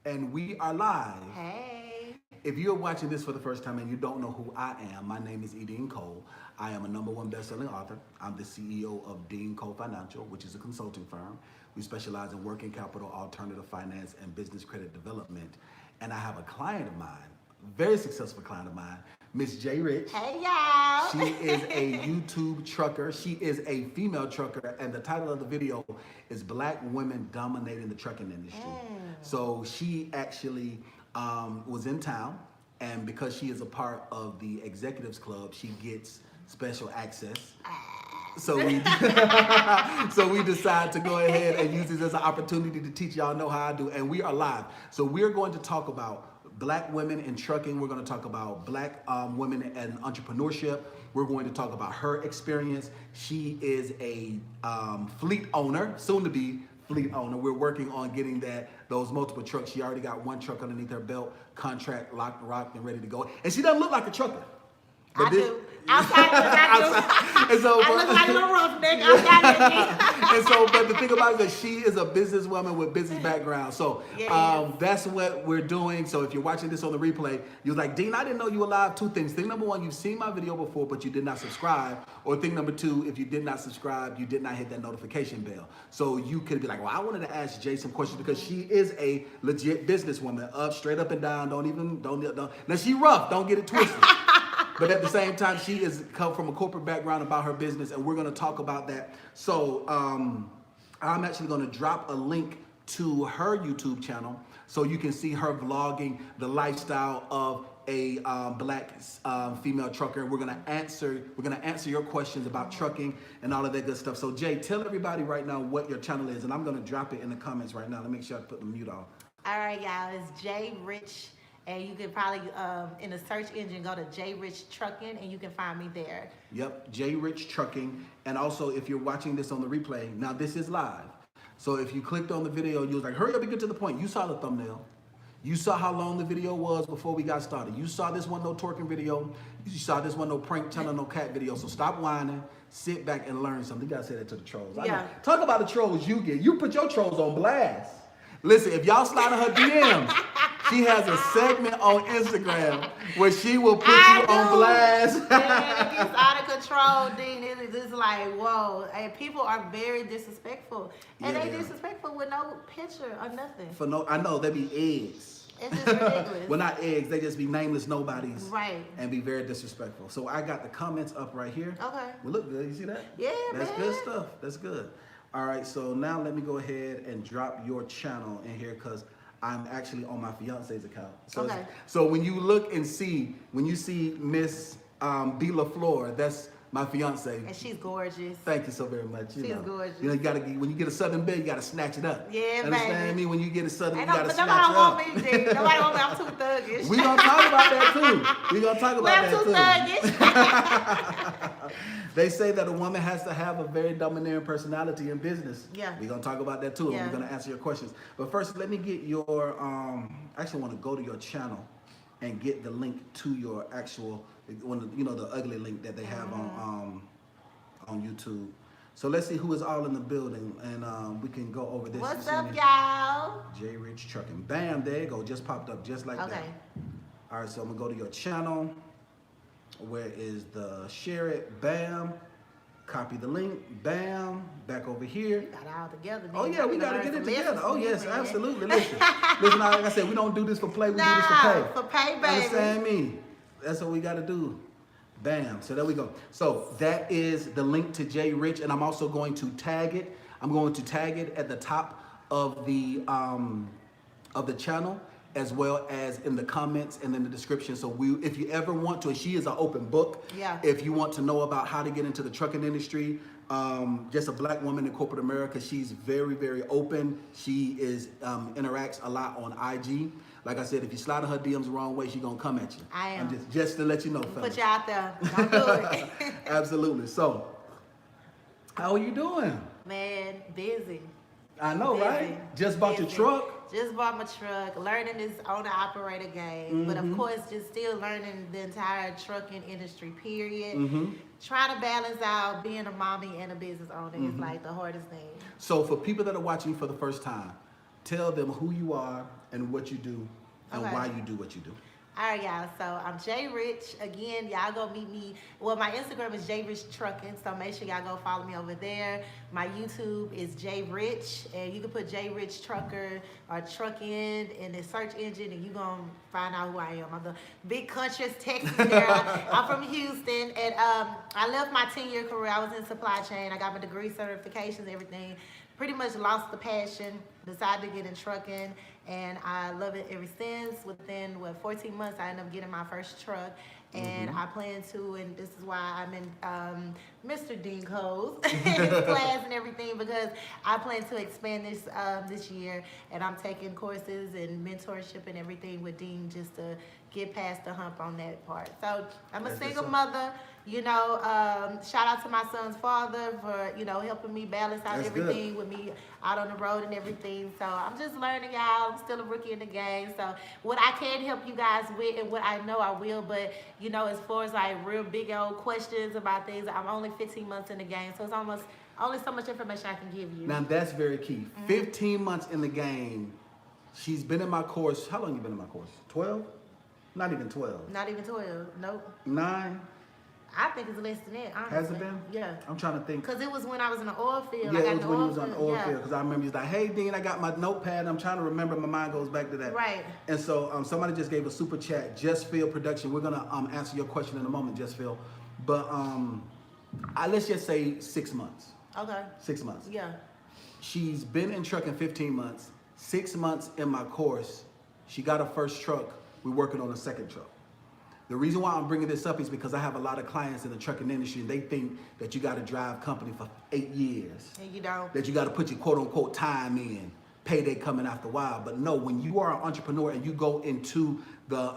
And we are live. Hey. If you're watching this for the first time and you don't know who I am, my name is E.DeanCole. I am a #1 best-selling author. I'm the CEO of DeanCole Financial, which is a consulting firm. We specialize in working capital, alternative finance, and business credit development. And I have a client of mine, very successful client of mine, Miss J. Rich. Hey, y'all. She is a YouTube trucker. She is a female trucker, and the title of the video is Black Women Dominating the Trucking Industry. So she actually was in town, and because she is a part of the Executives Club, she gets special access. So we so we decide to go ahead and use this as an opportunity to teach y'all know how I do, and we are live. So we're going to talk about Black women in trucking. We're going to talk about Black women and entrepreneurship. We're going to talk about her experience. She is a fleet owner, soon to be fleet owner. We're working on getting those multiple trucks. She already got one truck underneath her belt, contract locked, rocked, and ready to go. And she doesn't look like a trucker. But I do. Outside, I do. And so, I look like a little roughneck. Outside, and so, but the thing about it is that she is a businesswoman with business background. So that's what we're doing. So if you're watching this on the replay, you're like, Dean, I didn't know you were live. Two things. Thing number one, you've seen my video before, but you did not subscribe. Or thing number two, if you did not subscribe, you did not hit that notification bell. So you could be like, well, I wanted to ask Jay some questions because she is a legit businesswoman, straight up and down. Don't. Now she rough. Don't get it twisted. But at the same time, she is come from a corporate background about her business, and we're going to talk about that. So I'm actually going to drop a link to her YouTube channel so you can see her vlogging the lifestyle of a Black female trucker. We're going to answer your questions about trucking and all of that good stuff. So Jay, tell everybody right now what your channel is, and I'm going to drop it in the comments right now. Let me make sure I put the mute on. All right, y'all. It's J Rich. And you can probably, in the search engine, go to J Rich Trucking, and you can find me there. Yep, J Rich Trucking. And also, if you're watching this on the replay, now this is live. So if you clicked on the video, you was like, hurry up and get to the point. You saw the thumbnail. You saw how long the video was before we got started. You saw this one no twerking video. You saw this one no prank channel, no cat video. So stop whining, sit back and learn something. You gotta say that to the trolls. I know. Talk about the trolls you get. You put your trolls on blast. Listen, if y'all slide in her DMs, she has a segment on Instagram where she will put you on blast. Man, it gets out of control, Dean. It's just like, whoa. And people are very disrespectful. And they disrespectful with no picture or nothing. I know, they be eggs. It's just ridiculous. Well, not eggs. They just be nameless nobodies. Right. And be very disrespectful. So I got the comments up right here. Okay. We look good. You see that? Yeah, That's good stuff. That's good. All right, so now let me go ahead and drop your channel in here because I'm actually on my fiance's account. So, so when you look and see, when you see Miss B. LaFleur, that's my fiance. And she's gorgeous. Thank you so very much. She's gorgeous. You know, when you get a Southern belle, you gotta snatch it up. Yeah, Understand me? When you get a Southern, you gotta snatch nobody it want up. me, Dean. Nobody want me. I'm too thuggish. We gonna talk about that too. We gonna talk about that too. I'm too thuggish. They say that a woman has to have a very domineering personality in business. Yeah. We're going to talk about that too. Yeah. And we're going to answer your questions. But first, let me get your, I actually want to go to your channel and get the link to your actual, the ugly link that they have on YouTube. So let's see who is all in the building, and we can go over this. What's up, y'all? J Rich Trucking. Bam, there you go. Just popped up just like that. All right, so I'm going to go to your channel. Where is the share it? Bam. Copy the link. Bam. Back over here. Got it all together. Oh yeah, we gotta get it together. Oh yes, absolutely. Listen, like I said, we don't do this for play. We do this for pay. For pay, baby. Understand me? That's what we gotta do. Bam. So there we go. So that is the link to J Rich, and I'm also going to tag it. I'm going to tag it at the top of the channel, as well as in the comments and in the description. So if you ever want to, she is an open book. Yeah. If you want to know about how to get into the trucking industry, just a Black woman in corporate America, she's very, very open. She interacts a lot on IG. Like I said, if you slide her DMs the wrong way, she's gonna come at you. I am. Just to let you know, fellas. Put you out there. Don't do it. Absolutely. So, how are you doing? Man, busy. I know, right? Just bought your truck. Just bought my truck, learning this owner-operator game, but of course, just still learning the entire trucking industry, period. Trying to balance out being a mommy and a business owner is like the hardest thing. So for people that are watching for the first time, tell them who you are and what you do and Okay. why you do what you do. All right, y'all. So I'm J Rich. Again, y'all go meet me. Well, my Instagram is J Rich Trucking, so make sure y'all go follow me over there. My YouTube is J Rich, and you can put J Rich Trucker or Trucking in the search engine, and you're going to find out who I am. I'm the big country's Texas girl. I'm from Houston, and I left my 10-year career. I was in supply chain. I got my degree, certifications, everything. Pretty much lost the passion, decided to get in trucking, and I love it ever since. Within 14 months, I ended up getting my first truck, and I plan to, and this is why I'm in Mr. E.DeanCole's class and everything, because I plan to expand this this year, and I'm taking courses and mentorship and everything with Dean just to get past the hump on that part. So I'm a single mother. You know, shout out to my son's father for, you know, helping me balance out everything with me out on the road and everything. So I'm just learning, y'all. I'm still a rookie in the game. So what I can help you guys with and what I know I will, but, you know, as far as like real big old questions about things, I'm only 15 months in the game. So it's almost only so much information I can give you. Now that's very key. 15 months in the game. She's been in my course. How long you been in my course? 12? Not even 12. Not even 12. Nope. 9? I think it's less than that, honestly. Has it been? Yeah. I'm trying to think. Because it was when I was in the oil field. Yeah, it was when you was on the oil yeah. field. Because I remember he's like, hey, Dean, I got my notepad. I'm trying to remember. My mind goes back to that. Right. And so somebody just gave a super chat. Just Phil Production. We're going to answer your question in a moment, Just Phil. But let's just say 6 months. Okay. 6 months. Yeah. She's been in trucking 15 months. 6 months in my course. She got her first truck. We're working on a second truck. The reason why I'm bringing this up is because I have a lot of clients in the trucking industry, and they think that you got to drive company for 8 years. And you don't. That you got to put your quote unquote time in, payday coming after a while. But no, when you are an entrepreneur and you go into the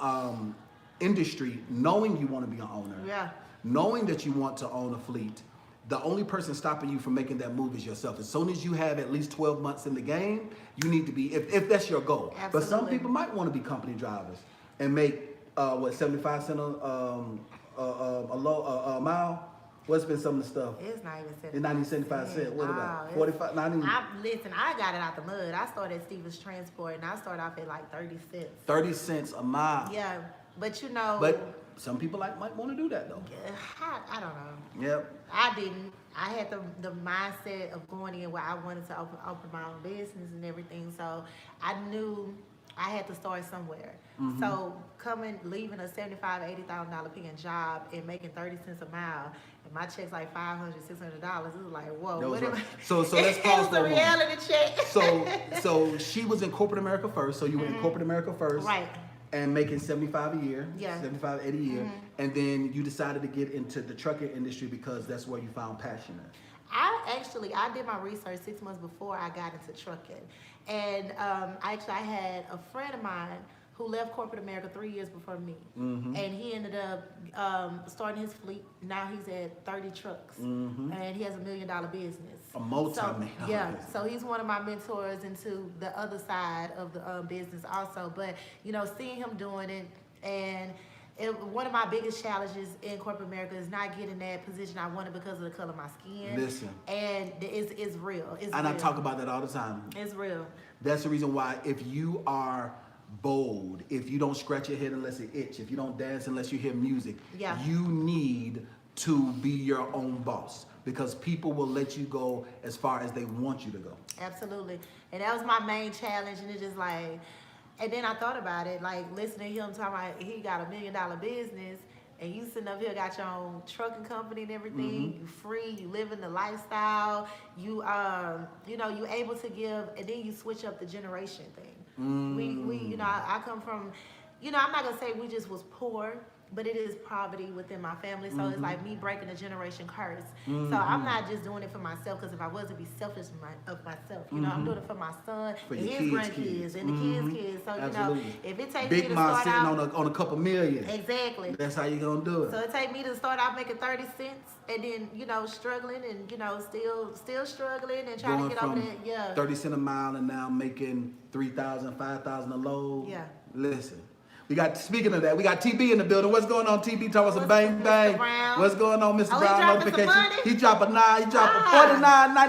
industry knowing you want to be an owner, Yeah. knowing that you want to own a fleet, the only person stopping you from making that move is yourself. As soon as you have at least 12 months in the game, you need to be, if that's your goal. Absolutely. But some people might want to be company drivers and make 75 cents a mile? What's been some of the stuff? It's not even 75 It's not even 75 cents. What about 45? Not even. Listen, I got it out the mud. I started at Stevens Transport, and I started off at like 30 cents. 30 cents a mile. Yeah, but you know. But some people might want to do that though. I don't know. Yep. I didn't. I had the mindset of going in where I wanted to open my own business and everything. So I knew I had to start somewhere. So leaving a $75,000, $80,000 paying job and making 30 cents a mile, and my check's like $500, $600. It was like, whoa. What am I? So let's pause for a moment. reality check. So she was in corporate America first. So you were in corporate America first. Right. And making 75 a year, Yeah. 75, 80 a year. And then you decided to get into the trucking industry because that's where you found passion at. I did my research 6 months before I got into trucking. And I had a friend of mine who left corporate America 3 years before me. And he ended up starting his fleet. Now he's at 30 trucks. And he has $1 million business. A multi-million Yeah, business. so he's one of my mentors into the other side of the business also. But, you know, seeing him doing it, and one of my biggest challenges in corporate America is not getting that position I wanted because of the color of my skin. Listen. And it's real. It's And real. I talk about that all the time. It's real. That's the reason why if you are bold, if you don't scratch your head unless it itch, if you don't dance unless you hear music, Yeah. you need to be your own boss because people will let you go as far as they want you to go. Absolutely. And that was my main challenge. And it's just like, and then I thought about it, like listening to him talking about he got $1 million business, and you sitting up here got your own trucking company and everything. You free, you living the lifestyle. You you know, you able to give, and then you switch up the generation thing. We you know, I come from, you know, I'm not gonna say we just was poor, but it is poverty within my family. So it's like me breaking a generation curse. So I'm not just doing it for myself, because if I was to be selfish of myself, you know, I'm doing it for my son For and your his kids' grandkids kids. and the kids' kids. So Absolutely. you know, if it takes Big me to Ma start sitting out on a couple million. exactly. That's how you gonna do it. So it take me to start out making 30 cents and then, you know, struggling and, you know, still struggling and trying Going to get over from there. Yeah. 30 cents a mile and now making 3,000, 5,000 a load. Yeah. Listen, Speaking of that, we got TB in the building. What's going on, TB? Talking about some bang Mr. bang. Brown? What's going on, Mr. Oh, Brown? he dropping some Notification. money? He dropping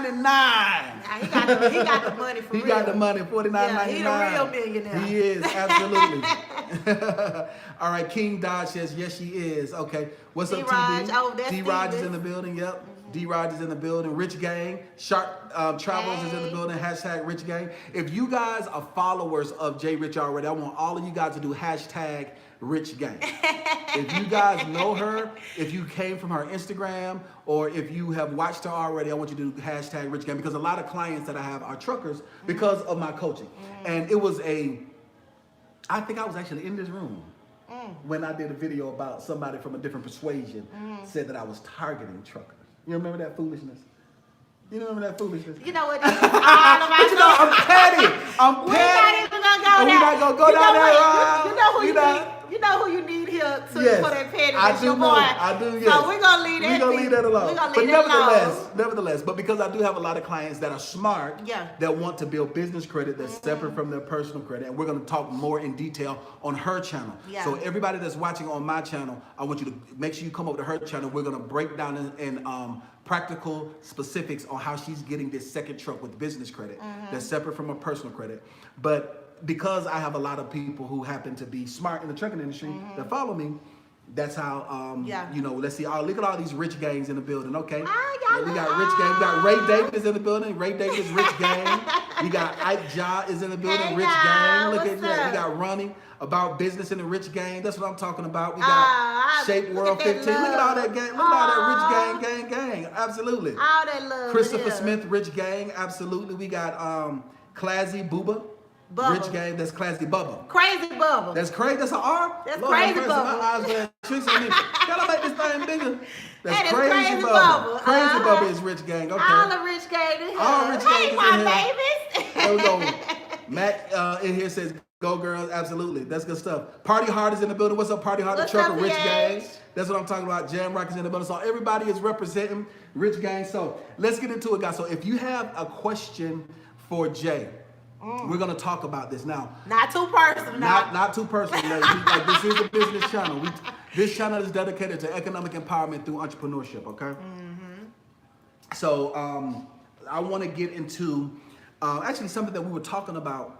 $49.99. Nah, he got the money for real. He got the money, $49.99. Yeah, he the real millionaire. He is, absolutely. All right, King Dodge says, yes, she is. Okay, what's up, D-Raj. TB? Oh, that's D-Raj is Stevens. in the building, yep. D-Raj is in the building. Rich Gang. Shark Travels is in the building. Hashtag Rich Gang. If you guys are followers of J Rich already, I want all of you guys to do hashtag Rich Gang. If you guys know her, if you came from her Instagram, or if you have watched her already, I want you to do hashtag Rich Gang, because a lot of clients that I have are truckers because of my coaching. And it was I think I was actually in this room when I did a video about somebody from a different persuasion said that I was targeting truckers. You remember that foolishness? You remember that foolishness? You know what? This is all about But you know, I'm petty. I'm petty. We're not even gonna go We're there. not gonna go down there. You know who you need. You know who you need here for that petty. I It's do your know. boy. I do. Yes. So we're gonna leave that. We're gonna leave that alone. We're gonna But leave that alone. nevertheless, but because I do have a lot of clients that are smart, Yeah. that want to build business credit that's separate from their personal credit, and we're gonna talk more in detail on her channel. Yeah. So everybody that's watching on my channel, I want you to make sure you come over to her channel. We're gonna break down in practical specifics on how she's getting this second truck with business credit that's separate from her personal credit. But because I have a lot of people who happen to be smart in the trucking industry that follow me, that's how, you know, let's see. Oh, look at all these rich gangs in the building. Okay. We got rich gang. We got Ray Davis in the building. Ray Davis, rich gang. We got Ike Ja is in the building. Hey, rich y'all. gang. Look at What's that. up? We got Ronnie about business in the rich gang. That's what I'm talking about. We got Shape look World at that 15. Look at all love. that gang. Look at all that rich gang. Absolutely. All that love. Christopher yeah. Smith, rich gang. Absolutely. We got Classy Booba. Bubba. Rich gang. That's Classy Bubba. Crazy Bubba. That's crazy. That's an R. That's Lord, Crazy have mercy. Bubba. My eyes were tricks on me. Can I make this thing bigger? That's That is Crazy Crazy Bubba. Bubba. Crazy Bubba is rich gang. Okay. All the rich gang in here. All rich Hey, gang my is in here. babies. There we go. Matt in here says, go girls. Absolutely. That's good stuff. Party Hard is in the building. What's up, Party Hard? The What's trucker, up, rich PH? gang. That's what I'm talking about. Jam Rock is in the building. So everybody is representing rich gang. So let's get into it, guys. So if you have a question for Jay, we're gonna talk about this now. Not too personal. Not too personal. Like, this is a business channel. This channel is dedicated to economic empowerment through entrepreneurship. Okay. So I want to get into actually something that we were talking about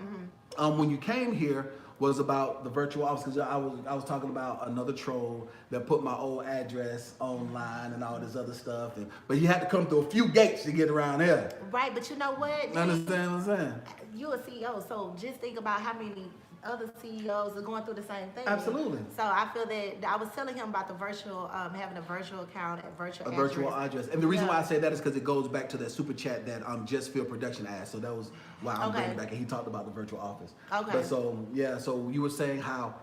when you came here was about the virtual office, because I was talking about another troll that put my old address online and all this other stuff, but you had to come through a few gates to get around here. Right, but you know what? Understand what I'm saying? You're a CEO, so just think about how many other CEOs are going through the same thing. Absolutely. So I feel that I was telling him about the virtual, having a virtual account at virtual address. Virtual address. And the reason why I say that is because it goes back to that super chat that Just Feel Production asked. So that was why I'm bringing it back. And he talked about the virtual office. Okay. But so, yeah, so you were saying how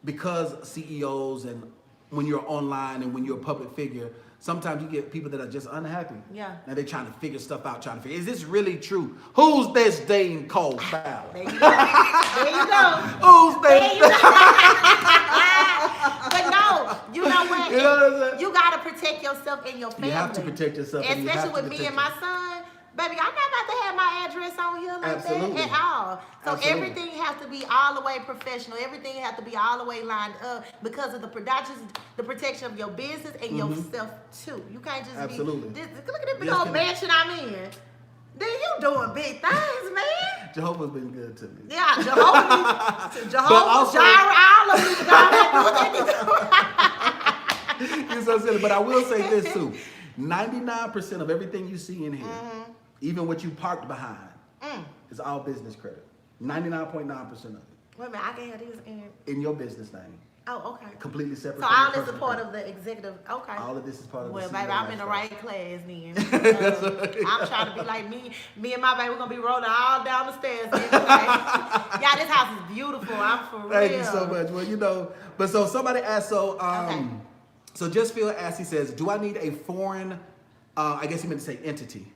because CEOs and when you're online and when you're a public figure, sometimes you get people that are just unhappy. Yeah. And they're trying to figure stuff out, is this really true? Who's this DeanCole Fowler? There you go. There you go. Who's There this? you go. But no, you know what? You know what I'm saying? You gotta protect yourself and your family. You have to protect yourself. And you have Especially to with me protect and my son. Baby, I'm not about to have my address on here like Absolutely. that at all. So Absolutely. everything has to be all the way professional. Everything has to be all the way lined up because of the protection of your business and yourself too. You can't just Absolutely. be. Look at this big Yes, old can- mansion I'm in. Then you doing big things, man. Jehovah's been good to me. Yeah, Jehovah, also- Jireh, all of these guys. It's so silly. But I will say this too. 99% of everything you see in here, even what you parked behind, is all business credit. 99.9% of it. Wait a minute, I can have these in your business name. Oh, okay. Completely separate. So from all your this is personal part credit. of the executive. Okay. All of this is part of Well, the baby, CEO I'm in the lifestyle. right class then. That's right. I'm trying to be like me and my baby. We're gonna be rolling all down the stairs. Yeah, this house is beautiful. I'm for real. Thank you so much. Well, you know, but so somebody asked, Okay. so Just Feel asked, he says, do I need a foreign, I guess he meant to say entity,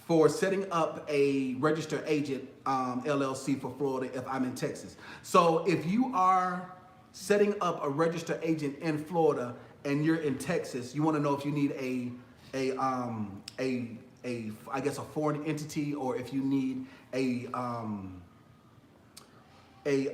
for setting up a registered agent LLC for Florida if I'm in Texas? So if you are setting up a registered agent in Florida and you're in Texas, you want to know if you need I guess a foreign entity, or if you need a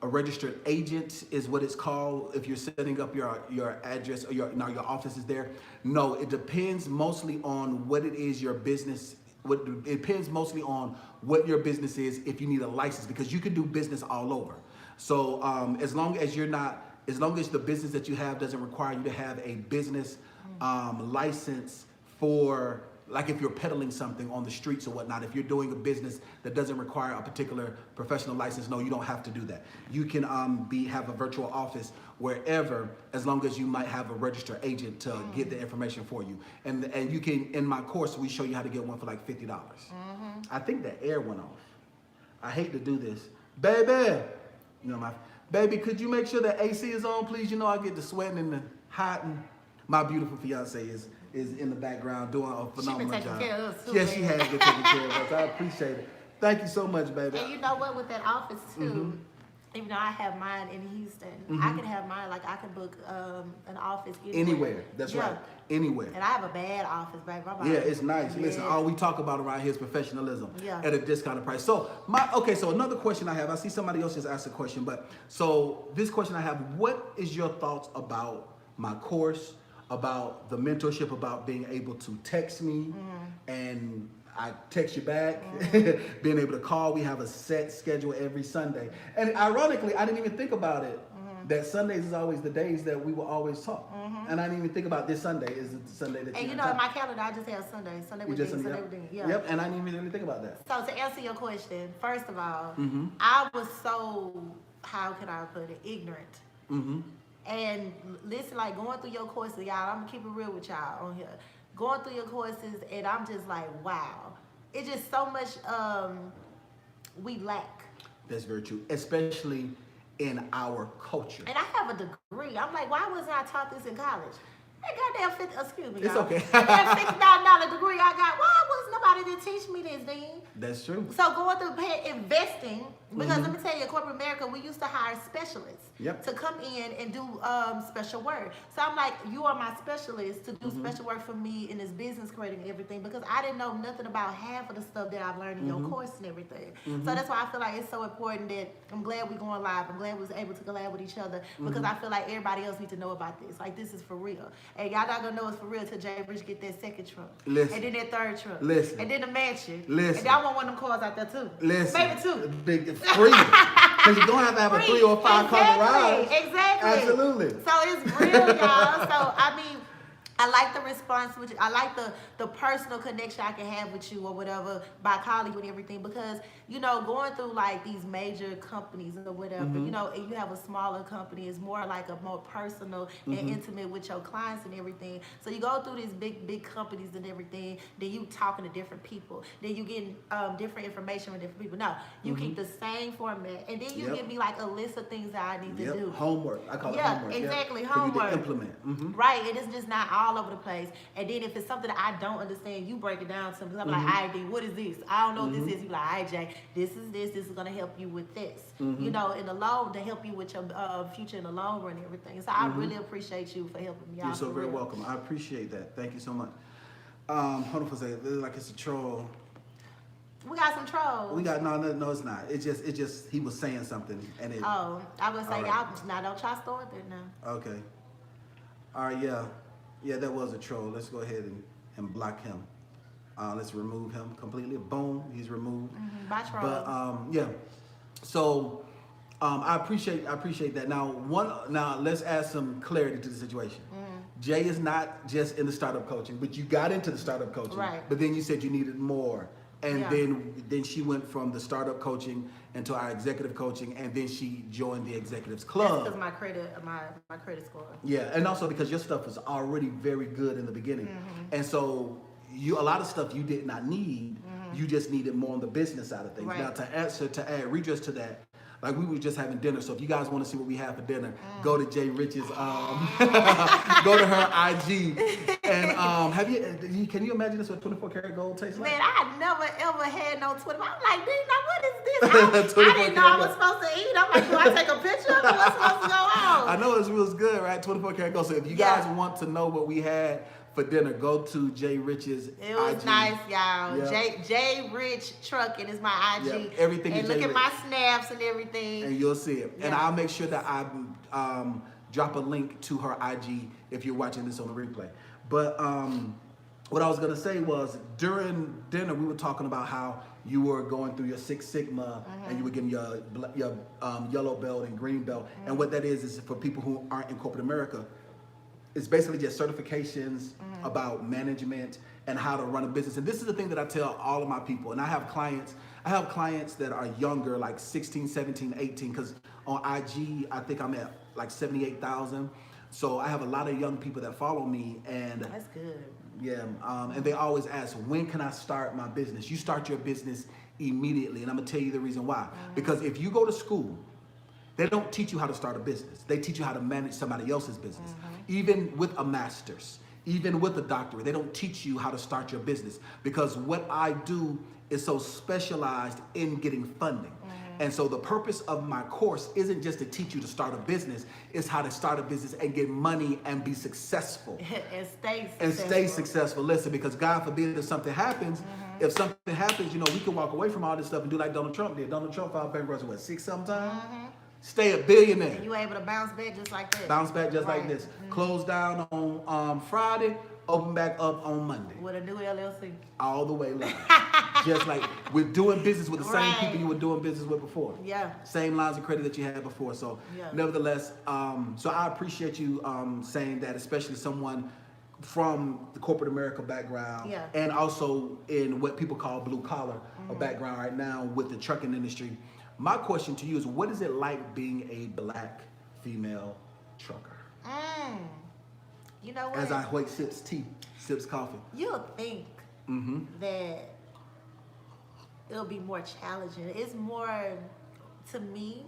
registered agent is what it's called if you're setting up your address or your office is there. No, it depends mostly on what it is your business. It depends mostly on what your business is if you need a license, because you can do business all over. So as long as the business that you have doesn't require you to have a business license for, like if you're peddling something on the streets or whatnot, if you're doing a business that doesn't require a particular professional license, no, you don't have to do that. You can have a virtual office wherever, as long as you might have a registered agent to get the information for you. And you can, in my course, we show you how to get one for like $50. I think the air went off. I hate to do this. Baby, baby, could you make sure the AC is on, please? You know, I get the sweating and the hot, and my beautiful fiance is in the background doing a phenomenal job. Care of us too, yes, she has been taking care of us. I appreciate it. Thank you so much, baby. And you know what, with that office too, even though I have mine in Houston, I can have mine, like I can book an office Anywhere. That's right. Anywhere. And I have a bad office, baby. Yeah, it's nice. Yeah. Listen, all we talk about around here is professionalism at a discounted price. So so another question I have, I see somebody else just asked a question, but so this question I have, what is your thoughts about my course, about the mentorship, about being able to text me and I text you back, being able to call. We have a set schedule every Sunday. And ironically, I didn't even think about it, that Sundays is always the days that we will always talk. And I didn't even think about this Sunday is the Sunday that and you know, in my calendar, I just have Sunday. Sunday with Dean. Yep, and I didn't even really think about that. So to answer your question, first of all, I was so, how can I put it, ignorant. And listen, like going through your courses, y'all, I'm gonna keep it real with y'all on here. Going through your courses, and I'm just like, wow. It's just so much we lack. That's very true, especially in our culture. And I have a degree. I'm like, why wasn't I taught this in college? That goddamn excuse me, it's y'all. okay. That $50,000 degree I got, why was nobody to teach me this, Dean? That's true. So going through investing, because let me tell you, in corporate America, we used to hire specialists to come in and do special work. So I'm like, you are my specialist to do special work for me in this business creating everything, because I didn't know nothing about half of the stuff that I've learned in your course and everything. So that's why I feel like it's so important that I'm glad we're going live. I'm glad we was able to collab with each other, because I feel like everybody else needs to know about this. Like, this is for real. And y'all not gonna know it's for real till Jay Rich get that second trunk. Listen. And then that third trunk. Listen. And then the mansion. Listen. And I want one of them cars out there too. Listen. Maybe two. Big free. Because you don't have a 3 or 5 car garage. Exactly. Absolutely. So it's real, y'all. So I mean, I like the response with you. I like the personal connection I can have with you or whatever by calling you and everything, because you know, going through like these major companies or whatever, you know, and you have a smaller company, it's more like a more personal and intimate with your clients and everything. So you go through these big companies and everything, then you talking to different people, then you getting different information from different people. No, you keep the same format, and then you give me like a list of things that I need to do. Homework. I call it homework. Exactly, homework. homework. For you to implement. Right, and it's just not all over the place. And then if it's something that I don't understand, you break it down to me. I'm like, all right, D, what is this? I don't know what this is. You like, all right, Jay, this is gonna help you with this. You know, in the long, to help you with your future in the long run and everything. So I really appreciate you for helping me out. You're so very welcome. I appreciate that. Thank you so much. Hold on for a second. It looks like it's a troll. We got some trolls. We got no, it's not. It just he was saying something and it. Oh, I would say right. now don't try to store it there now. Okay. All right, yeah, that was a troll. Let's go ahead and block him. Let's remove him completely. Boom, he's removed. Bye, troll. But yeah, so I appreciate that. Now let's add some clarity to the situation. Jay is not just in the startup coaching, but you got into the startup coaching, right? But then you said you needed more. And then she went from the startup coaching into our executive coaching, and then she joined the executives club. That's because my credit score. Yeah, and also because your stuff was already very good in the beginning, and so a lot of stuff you did not need. You just needed more on the business side of things. Right. Now to add redress to that. Like, we were just having dinner, so if you guys want to see what we have for dinner, go to Jay Rich's, go to her IG, and can you imagine this what 24 karat gold tastes like? Man, I never ever had no 24. I'm like, dude, now what is this? I didn't know I was supposed to eat. I'm like, do I take a picture of it? What's supposed to go on? I know it was good, right? 24 karat gold. So if you guys want to know what we had for dinner, go to Jay Rich's It was IG. nice, y'all. Yeah. J Rich Trucking is my IG. Yeah, everything and is look J at Rich. my snaps and everything. And you'll see it. And Yeah. I'll make sure that I drop a link to her IG if you're watching this on the replay. But what I was gonna say was during dinner we were talking about how you were going through your Six Sigma and you were getting your yellow belt and green belt. And what that is for people who aren't in corporate America, it's basically just certifications about management and how to run a business. And this is the thing that I tell all of my people. And I have clients that are younger, like 16, 17, 18, because on IG, I think I'm at like 78,000. So I have a lot of young people that follow me, and That's good. yeah, and they always ask, when can I start my business? You start your business immediately, and I'm gonna tell you the reason why. Because if you go to school, they don't teach you how to start a business. They teach you how to manage somebody else's business. Even with a master's, even with a doctorate, they don't teach you how to start your business, because what I do is so specialized in getting funding. And so the purpose of my course isn't just to teach you to start a business, it's how to start a business and get money and be successful. and Stay successful. Listen, because God forbid if something happens, if something happens, you know, we can walk away from all this stuff and do like Donald Trump did. Donald Trump filed bankruptcy, what, 6-something times? Stay a billionaire. And you able to bounce back just like that. Bounce back just like this. Close down on Friday, open back up on Monday. With a new LLC. All the way live. Just like we're doing business with the same people you were doing business with before. Yeah. Same lines of credit that you had before. So nevertheless, so I appreciate you saying that, especially someone from the corporate America background and also in what people call blue collar background right now with the trucking industry. My question to you is, what is it like being a black female trucker? You know what? As I Hoyt sips tea, sips coffee. You'll think that it'll be more challenging. It's more, to me,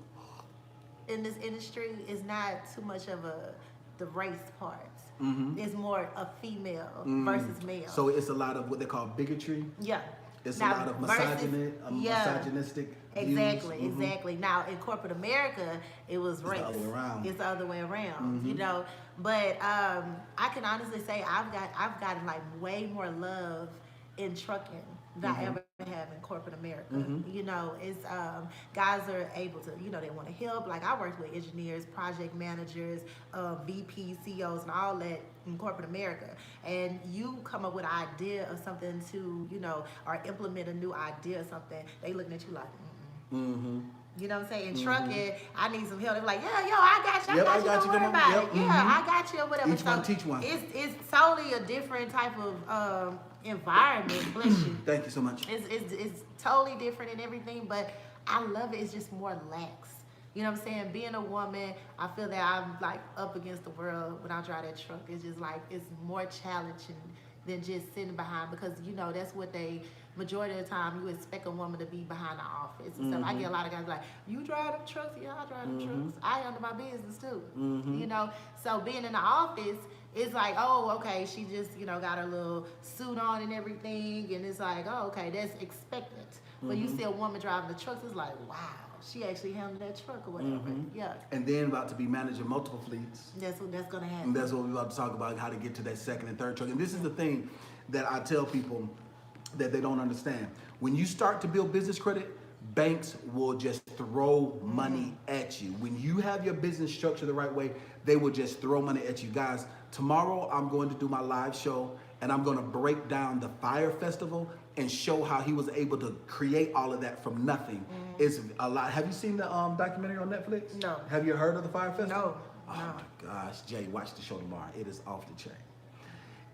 in this industry, it's not too much of the race part. It's more a female versus male. So it's a lot of what they call bigotry. Yeah. It's Now, a lot of misogynistic Exactly, views. exactly. Now in corporate America, it was race. The other way around. It's the other way around, you know. But I can honestly say I've gotten like way more love in trucking than I ever have in corporate America. You know, it's guys are able to, you know, they want to help. Like I worked with engineers, project managers, VP, CEOs, and all that in corporate America. And you come up with an idea of something to, you know, or implement a new idea or something, they looking at you like, You know what I'm saying? In trucking, I need some help. They're like, yeah, yo, I got you. I got you. Don't worry about it. Yeah, I got you or whatever. Each one teach one. It's totally a different type of environment. Bless you. Thank you so much. It's totally different and everything, but I love it. It's just more lax. You know what I'm saying? Being a woman, I feel that I'm like up against the world when I drive that truck. It's just like, it's more challenging than just sitting behind, because you know that's what they, majority of the time you expect a woman to be behind the office and stuff. I get a lot of guys like, you drive them trucks? Yeah, I drive them trucks. I handle my business too. You know, so being in the office, it's like, oh, okay, she just, you know, got her little suit on and everything, and it's like, oh, okay, that's expected. But you see a woman driving the trucks, it's like, wow, she actually handled that truck or whatever. Yeah. And then about to be managing multiple fleets. That's gonna happen. And that's what we're about to talk about, how to get to that second and third truck. And this is the thing that I tell people that they don't understand. When you start to build business credit, banks will just throw money at you. When you have your business structured the right way, they will just throw money at you. Guys, tomorrow I'm going to do my live show, and I'm going to break down the Fire Festival and show how he was able to create all of that from nothing. It's a lot. Have you seen the documentary on Netflix? No. Have you heard of the Fire Festival? No. Oh my gosh, Jay, watch the show tomorrow. It is off the chain.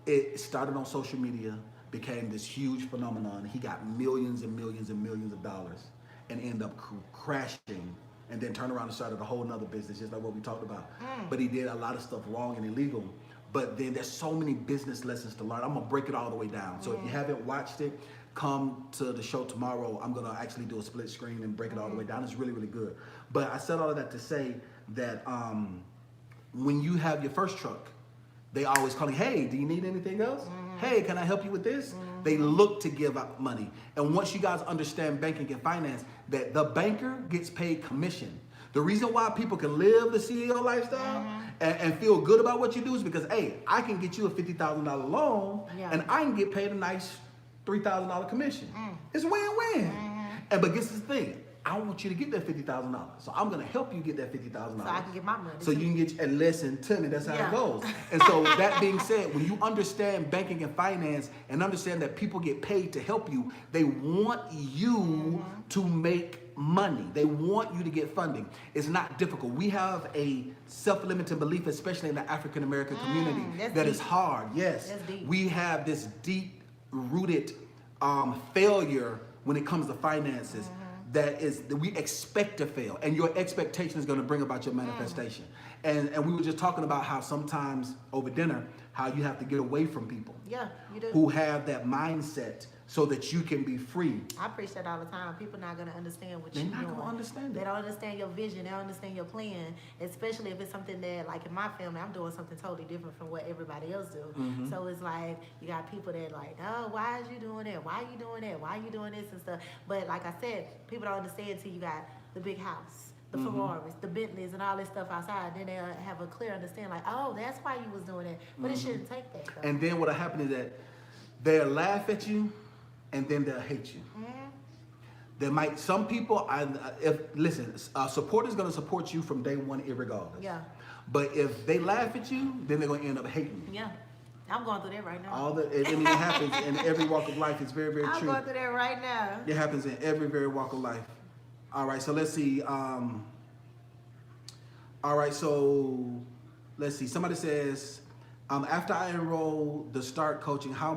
It started on social media, became this huge phenomenon. He got millions and millions and millions of dollars and ended up crashing, and then turned around and started a whole nother business, just like what we talked about. But he did a lot of stuff wrong and illegal. But then there's so many business lessons to learn. I'm gonna break it all the way down. So if you haven't watched it, come to the show tomorrow. I'm gonna actually do a split screen and break it all the way down. It's really, really good. But I said all of that to say that when you have your first truck, they always calling, hey, do you need anything else? Hey, can I help you with this? They look to give out money. And once you guys understand banking and finance, that the banker gets paid commission. The reason why people can live the CEO lifestyle and feel good about what you do is because, hey, I can get you a $50,000 loan and I can get paid a nice $3,000 commission. It's win-win. And but guess the thing, I want you to get that $50,000. So I'm gonna help you get that $50,000. So I can get my money. So you can get, and listen to me, that's how it goes. And so that being said, when you understand banking and finance and understand that people get paid to help you, they want you to make money. They want you to get funding. It's not difficult. We have a self-limiting belief, especially in the African American community, that is hard. Yes, we have this deep-rooted failure when it comes to finances. That we expect to fail, and your expectation is going to bring about your manifestation. And we were just talking about how sometimes over dinner, how you have to get away from people you do. who have that mindset so that you can be free. I preach that all the time. People not going to understand what you're doing. They're not going to understand it. They don't understand your vision. They don't understand your plan, especially if it's something that, like in my family, I'm doing something totally different from what everybody else do. So it's like, you got people that like, oh, why is you doing that? Why are you doing that? Why are you doing this and stuff? But like I said, people don't understand until you got the big house, the Ferraris, the Bentleys, and all this stuff outside. Then they'll have a clear understanding, like, oh, that's why you was doing that. But it shouldn't take that, though. And then what'll happen is that they'll laugh at you, and then they'll hate you. There might, some people, support is going to support you from day one, irregardless. But if they laugh at you, then they're going to end up hating you. I'm going through that right now. It happens in every walk of life. It's very, very true. I'm going through that right now. It happens in every walk of life. All right, so let's see. Somebody says, after I enroll the start coaching, how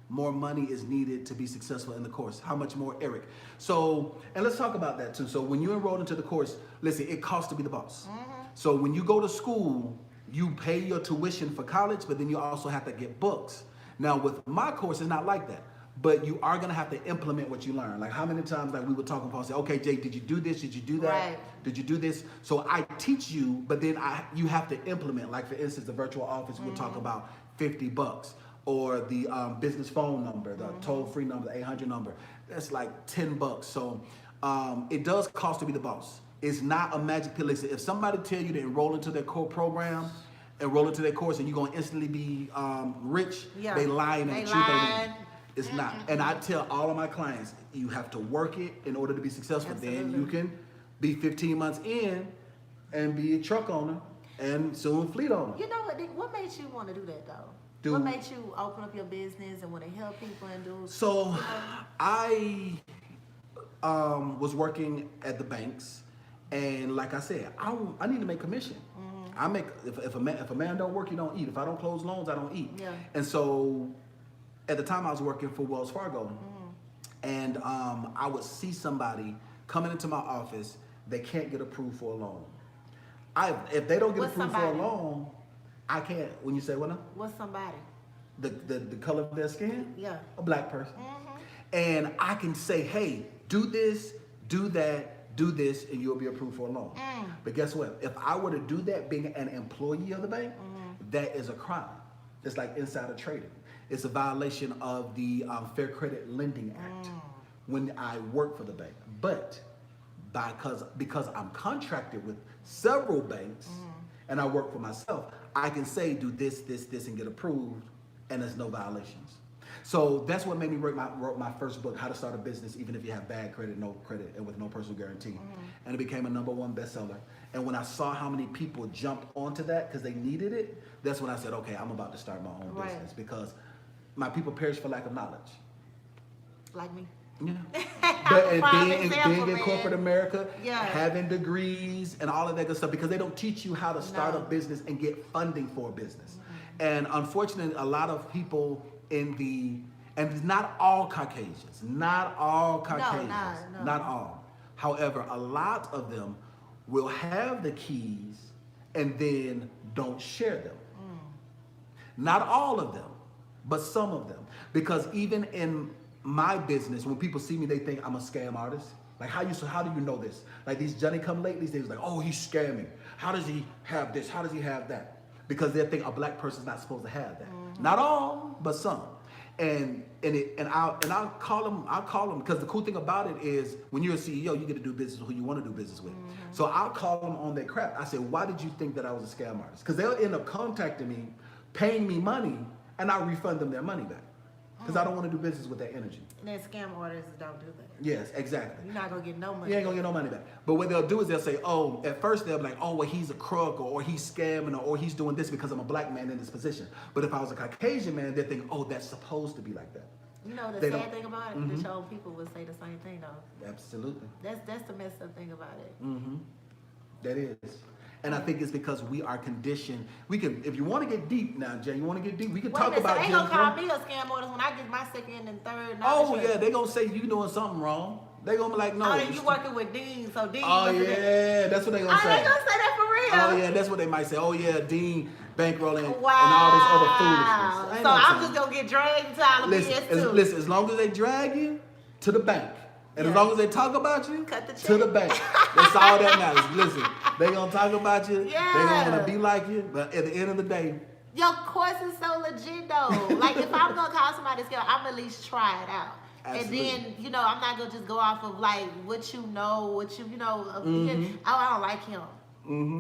more money is needed to be successful in the course? How much more, Eric? So, and let's talk about that too. So when you enroll into the course, listen, it costs to be the boss. So when you go to school, you pay your tuition for college, but then you also have to get books. Now with my course, it's not like that. But you are gonna have to implement what you learn. Like how many times like we were talking about, say, okay, Jay, did you do this? Did you do that? Right. Did you do this? So I teach you, but then you have to implement. Like for instance, the virtual office, we'll talk about $50. Or the business phone number, the toll-free number, the 800 number. That's like $10. So it does cost to be the boss. It's not a magic pill. Listen, if somebody tell you to enroll into their core program, enroll into their course, and you're gonna instantly be rich, they lying and the truth ain't in it. It's not. And I tell all of my clients, you have to work it in order to be successful. Then you can be 15 months in and be a truck owner and soon fleet owner. You know what made you want to do that though? What made you open up your business and want to help people and do? So, I was working at the banks, and like I said, I need to make commission. I make if a man don't work, he don't eat. If I don't close loans, I don't eat. And so, at the time, I was working for Wells Fargo, and I would see somebody coming into my office. They can't get approved for a loan. If they don't get approved for a loan, I can't. When you say what now? What's somebody? The color of their skin? Yeah. A black person. And I can say, hey, do this, do that, do this, and you'll be approved for a loan. But guess what? If I were to do that being an employee of the bank, that is a crime. It's like insider trading. It's a violation of the Fair Credit Lending Act when I work for the bank. But because I'm contracted with several banks and I work for myself, I can say do this, this, this, and get approved, and there's no violations. So that's what made me write my first book, How to Start a Business Even If You Have Bad Credit, No Credit, and with no personal guarantee. And it became a #1 bestseller. And when I saw how many people jumped onto that because they needed it, that's when I said, okay, I'm about to start my own business because my people perish for lack of knowledge. Like me. Yeah. Being in corporate America, having degrees and all of that good stuff, because they don't teach you how to start a business and get funding for a business. And unfortunately, a lot of people and not all Caucasians, not all. However, a lot of them will have the keys and then don't share them. Not all of them, but some of them. Because even in my business, when people see me, they think I'm a scam artist. Like, how do you know this? Like these Johnny-come-latelys, they was like, oh, he's scamming. How does he have this? How does he have that? Because they think a black person's not supposed to have that. Not all, but some. And I'll call them because the cool thing about it is when you're a CEO, you get to do business with who you want to do business with. So I'll call them on their crap. I say, why did you think that I was a scam artist? Because they'll end up contacting me, paying me money, and I'll refund them their money back. Because I don't want to do business with that energy. And then scam artists don't do that. Yes, exactly. You're not going to get no money. You ain't going to get no money back. But what they'll do is they'll say, oh, at first they'll be like, oh, well, he's a crook, or he's scamming, or he's doing this because I'm a black man in this position. But if I was a Caucasian man, they'd think, oh, that's supposed to be like that. You know, the sad thing about it, the show people would say the same thing, though. Absolutely. That's the messed up thing about it. That is. And I think it's because we are conditioned. We can, if you want to get deep now, Jay, you want to get deep, we can talk about They gonna call me a scam artist when I get my second and third. Oh yeah, they gonna say you doing something wrong. They gonna be like, no. Oh, then you working with Dean, so Dean. Oh yeah, that's what they gonna say. They gonna say that for real. Oh yeah, that's what they might say. Oh yeah, Dean bankrolling and all this other foolishness. So I'm just gonna get dragged into all the BS too. Listen, as long as they drag you to the bank. And as long as they talk about you, to the bank. That's all that matters. Listen, they gonna talk about you. Yeah. They gonna be like you. But at the end of the day, your course is so legit though. Like if I'm gonna call somebody scam, I'm at least try it out. Absolutely. And then, you know, I'm not gonna just go off of like what you know, oh, I don't like him.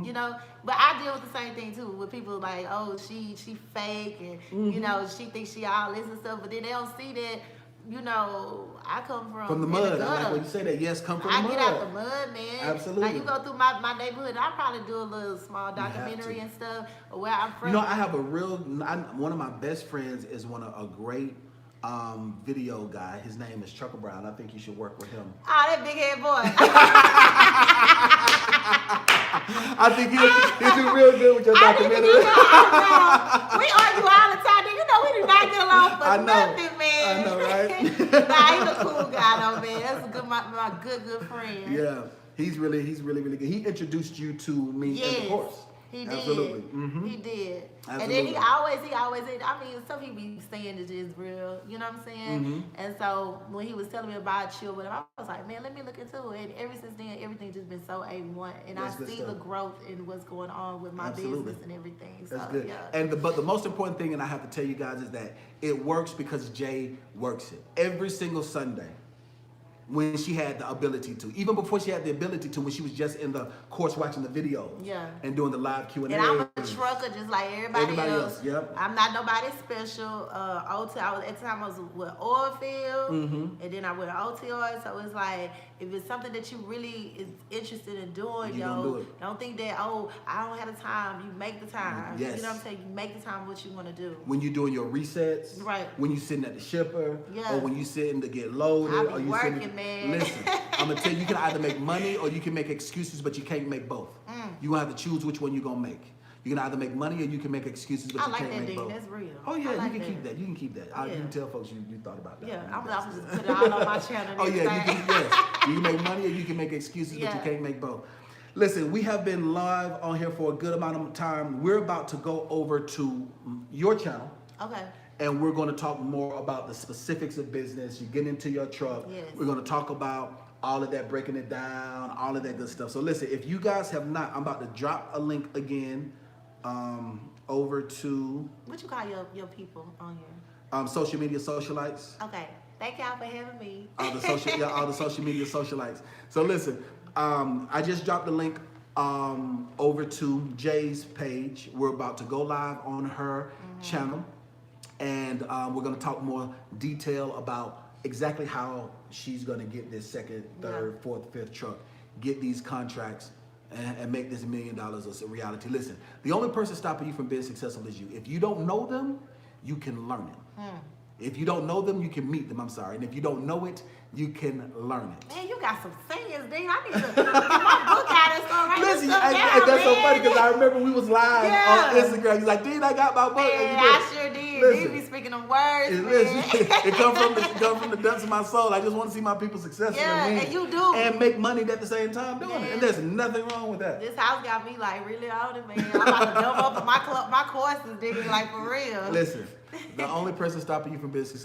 You know, but I deal with the same thing too with people like, oh, she fake and you know, she thinks she all this and stuff, but then they don't see that. You know, I come from the mud. I like when you say that. Yes, come from the mud. I get out the mud, man. Absolutely. Like you go through my neighborhood, I probably do a little small documentary and stuff of where I'm from. You know, I have one of my best friends is a great video guy. His name is Chuckle Brown. I think you should work with him. Oh, that big head boy. I think he'll do real good with your documentary. We argue all the time. You know, we do not get along for nothing, man. I know, right? Nah, he's a cool guy, though, man. That's a good, my good friend. Yeah, he's really good. He introduced you to me in the course. He did. Absolutely. He did. Absolutely. And then he always, I mean, some people be saying it is real, you know what I'm saying? And so when he was telling me about you, whatever, I was like, man, let me look into it. And ever since then, everything's just been so A1. And I see the growth in what's going on with my business and everything. That's so, good. Yeah. But the most important thing, and I have to tell you guys, is that it works because Jay works it. Every single Sunday, when she had the ability to, even before she had the ability to, when she was just in the course watching the videos and doing the live Q&A. And I'm a trucker just like everybody else. Yep. I'm not nobody special. At the time I was with Oilfield, and then I went to OTR. So it's like, if it's something that you really is interested in doing, don't think that, oh, I don't have the time. You make the time. Yes. You know what I'm saying? You make the time what you want to do. When you're doing your resets, right? When you're sitting at the shipper, or when you're sitting to get loaded, or you working, man. Listen, I'm gonna tell you, you can either make money or you can make excuses, but you can't make both. You gonna have to choose which one you're gonna make. You can either make money or you can make excuses, but you can't make both. That's real. Oh yeah, you can keep that. You can keep that. You can tell folks you thought about that. Yeah, I'm just put it all on my channel. Oh yeah, you can make money or you can make excuses, but you can't make both. Listen, we have been live on here for a good amount of time. We're about to go over to your channel. Okay. And we're going to talk more about the specifics of business. You get into your truck. Yes. We're going to talk about all of that, breaking it down, all of that good stuff. So listen, if you guys have not, I'm about to drop a link again over to... What you call your people on here? Social media socialites. Okay. Thank y'all for having me. All the social media socialites. So listen, I just dropped the link over to Jay's page. We're about to go live on her channel. And we're going to talk more detail about exactly how she's going to get this second, third, fourth, fifth truck, get these contracts, and make this $1 million a reality. Listen, the only person stopping you from being successful is you. If you don't know them, you can learn it. If you don't know them, you can meet them. I'm sorry. And if you don't know it, you can learn it. Man, you got some sayings, Dean. I need to get my book out and start writing Listen, stuff down, that's man. so funny because I remember we was live on Instagram. He's like, Dean, I got my book. Man, I sure did. Dean be speaking them words, it come from the depths of my soul. I just want to see my people successful and you do. And make money at the same time doing it. And there's nothing wrong with that. This house got me like really on it, man. I'm about to jump up on my courses, Dean, like for real. Listen, the only person stopping you from being successful